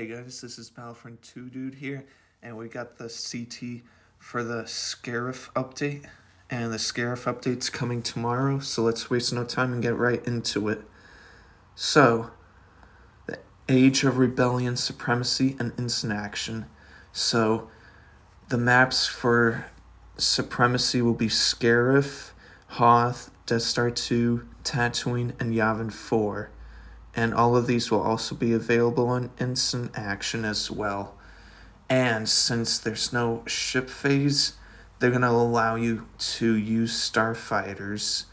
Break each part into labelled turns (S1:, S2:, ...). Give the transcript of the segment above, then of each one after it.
S1: Hey guys, this is Battlefront 2 Dude here, and we got the CT for the Scarif update, and the Scarif update's coming tomorrow, so let's waste no time and get right into it. So, the Age of Rebellion, Supremacy, and Instant Action. So, the maps for Supremacy will be Scarif, Hoth, Death Star 2, Tatooine, and Yavin 4. And all of these will also be available on Instant Action as well. And since there's no ship phase, they're going to allow you to use starfighters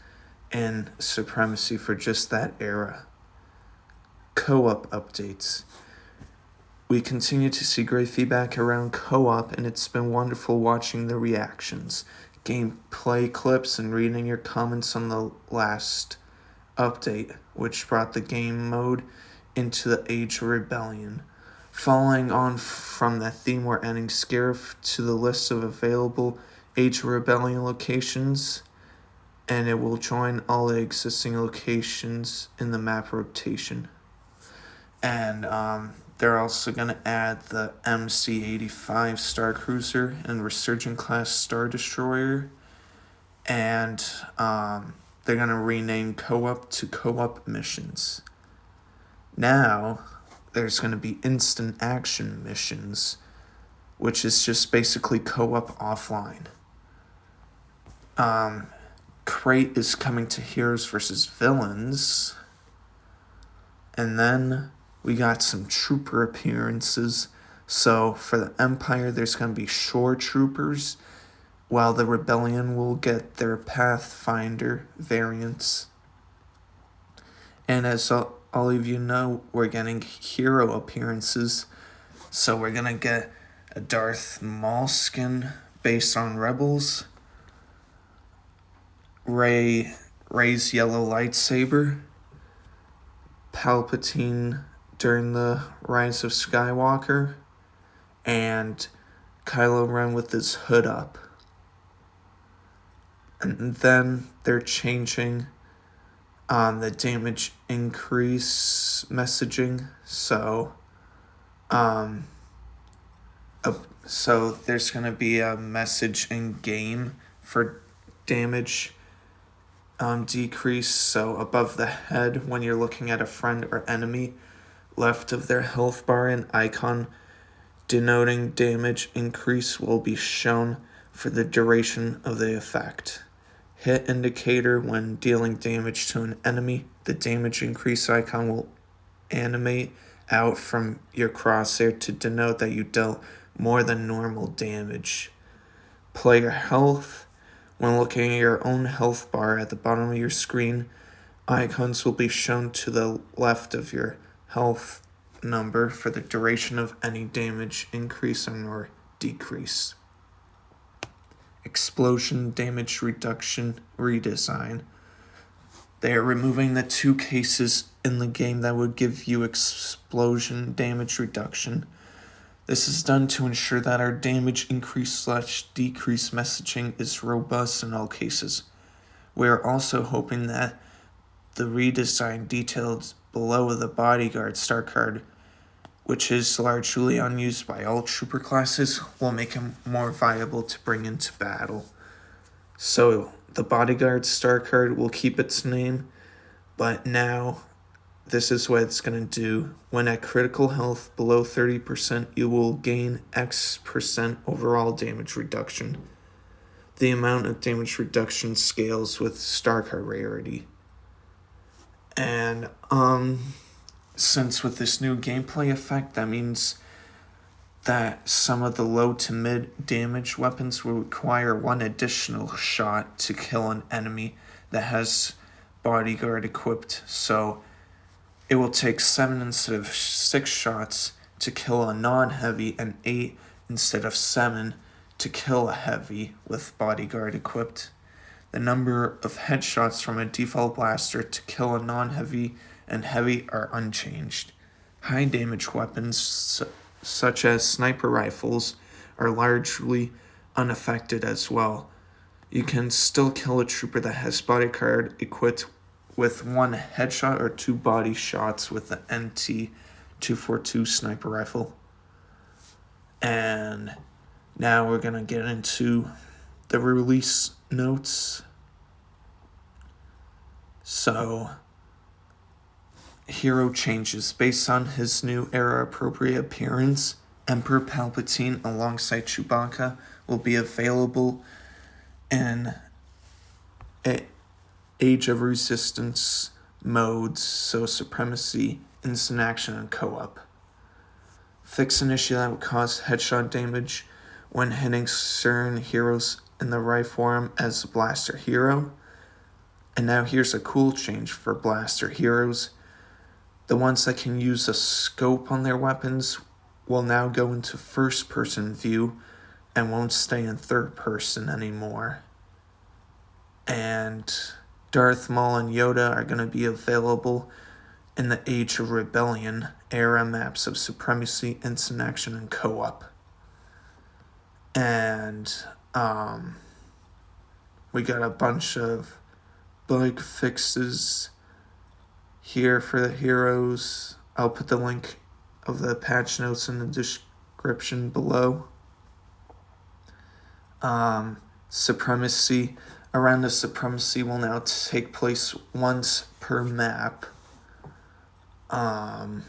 S1: in Supremacy for just that era. Co-op updates. We continue to see great feedback around co-op, and it's been wonderful watching the reactions, gameplay clips, and reading your comments on the last update, which brought the game mode into the Age of Rebellion. Following on from that theme, we're adding Scarif to the list of available Age of Rebellion locations, and it will join all the existing locations in the map rotation. And they're also going to add the MC-85 Star Cruiser and Resurgent class Star Destroyer, and they're going to rename co-op to co-op missions. Now, there's going to be instant action missions, which is just basically co-op offline. Crate is coming to Heroes vs. Villains. And then we got some trooper appearances. So for the Empire, there's going to be Shore Troopers, while the Rebellion will get their Pathfinder variants. And as all of you know, we're getting hero appearances. So we're going to get a Darth Maul skin based on Rebels, Rey's yellow lightsaber, Palpatine during the Rise of Skywalker, and Kylo Ren with his hood up. And then they're changing the damage increase messaging. So there's going to be a message in game for damage decrease. So above the head, when you're looking at a friend or enemy, left of their health bar, an icon denoting damage increase will be shown for the duration of the effect. Hit indicator: when dealing damage to an enemy, the damage increase icon will animate out from your crosshair to denote that you dealt more than normal damage. Player health: when looking at your own health bar at the bottom of your screen, icons will be shown to the left of your health number for the duration of any damage increase or decrease. Explosion damage reduction redesign. They are removing the two cases in the game that would give you explosion damage reduction. This is done to ensure that our damage increase/decrease messaging is robust in all cases. We are also hoping that the redesign detailed below the bodyguard star card, which is largely unused by all trooper classes, will make him more viable to bring into battle. So the bodyguard star card will keep its name, but now this is what it's going to do. When at critical health below 30%, you will gain X% overall damage reduction. The amount of damage reduction scales with star card rarity. And since with this new gameplay effect, that means that some of the low to mid damage weapons will require one additional shot to kill an enemy that has bodyguard equipped. So it will take 7 instead of 6 shots to kill a non-heavy, and 8 instead of 7 to kill a heavy with bodyguard equipped. The number of headshots from a default blaster to kill a non-heavy and heavy are unchanged. High damage weapons such as sniper rifles are largely unaffected as well. You can still kill a trooper that has bodyguard equipped with 1 headshot or 2 body shots with the NT 242 sniper rifle. And now we're going to get into the release notes. So, hero changes. Based on his new era-appropriate appearance, Emperor Palpatine alongside Chewbacca will be available in Age of Resistance modes, so Supremacy, Instant Action, and Co-op. Fix an issue that would cause headshot damage when hitting certain heroes in the right form as a blaster hero. And now here's a cool change for blaster heroes. The ones that can use a scope on their weapons will now go into first-person view and won't stay in third-person anymore. And Darth Maul and Yoda are going to be available in the Age of Rebellion era maps of Supremacy, Instant Action, and Co-op. And we got a bunch of bug fixes here for the heroes. I'll put the link of the patch notes in the description below. Supremacy. Around the Supremacy will now take place once per map. An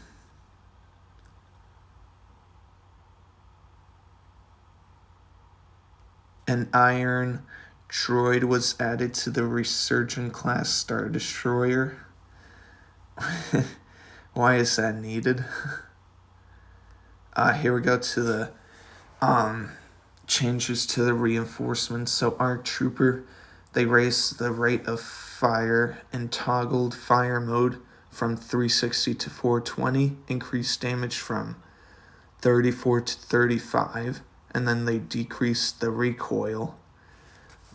S1: iron droid was added to the Resurgent class Star Destroyer. Why is that needed? Here we go to the changes to the reinforcements. So ARC Trooper, they raised the rate of fire in toggled fire mode from 360 to 420, increased damage from 34 to 35, and then they decreased the recoil.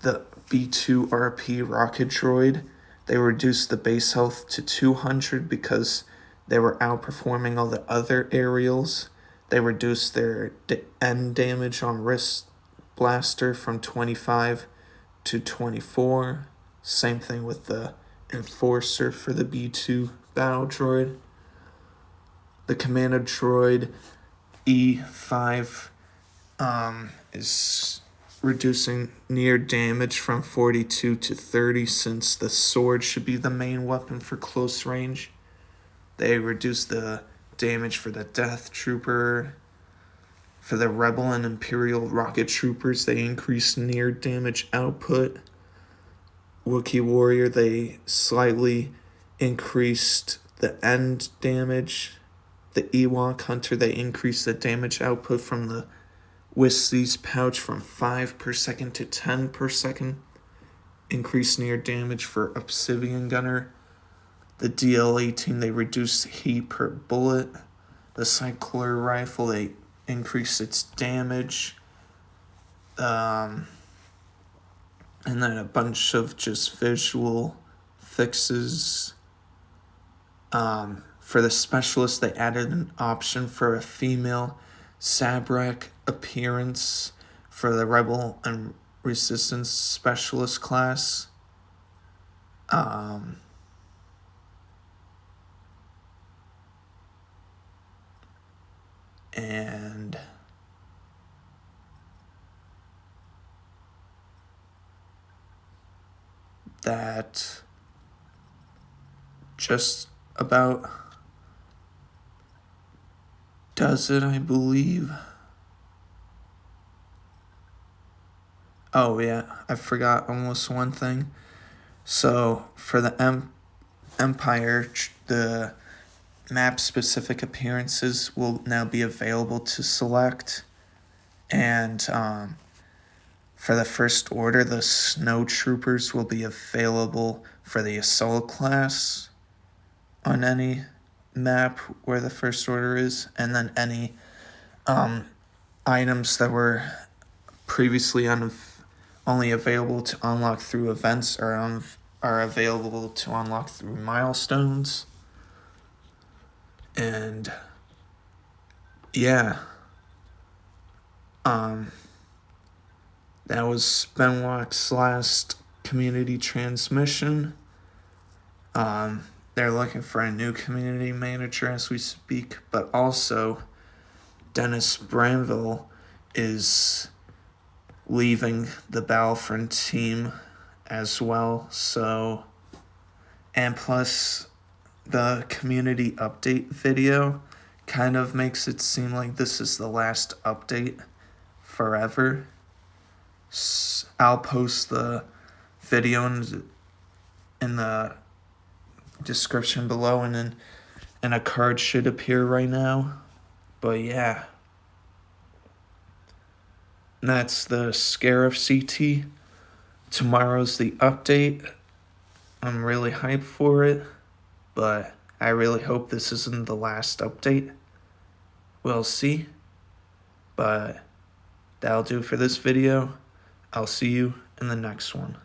S1: The B2RP rocket droid, they reduced the base health to 200 because they were outperforming all the other aerials. They reduced their end damage on wrist blaster from 25 to 24. Same thing with the Enforcer for the B2 battle droid. The Commando droid E5 is reducing near damage from 42 to 30 since the sword should be the main weapon for close range. They reduced the damage for the Death Trooper. For the Rebel and Imperial rocket troopers, they increased near damage output. Wookiee Warrior, they slightly increased the end damage. The Ewok Hunter, they increased the damage output from the Whistle's pouch from 5 per second to 10 per second. Increased near damage for Obsidian Gunner. The DL-18, they reduced heat per bullet. The Cycler Rifle, they increased its damage. And then a bunch of just visual fixes. For the Specialist, they added an option for a female Sabrak appearance for the Rebel and Resistance Specialist class. And that just about does it, I believe. Oh yeah, I forgot almost one thing. So for the Empire, the map-specific appearances will now be available to select. And for the First Order, the Snow Troopers will be available for the Assault class on any map where the First Order is. And then any items that were previously only available to unlock through events are available to unlock through milestones. And yeah, that was Benwalk's last community transmission. they're looking for a new community manager as we speak, but also Dennis Branville is leaving the Battlefront team as well. So, and plus the community update video kind of makes it seem like this is the last update forever. I'll post the video in the description below, and a card should appear right now. But yeah, that's the Scarif CT. Tomorrow's the update. I'm really hyped for it, but I really hope this isn't the last update. We'll see. But that'll do for this video. I'll see you in the next one.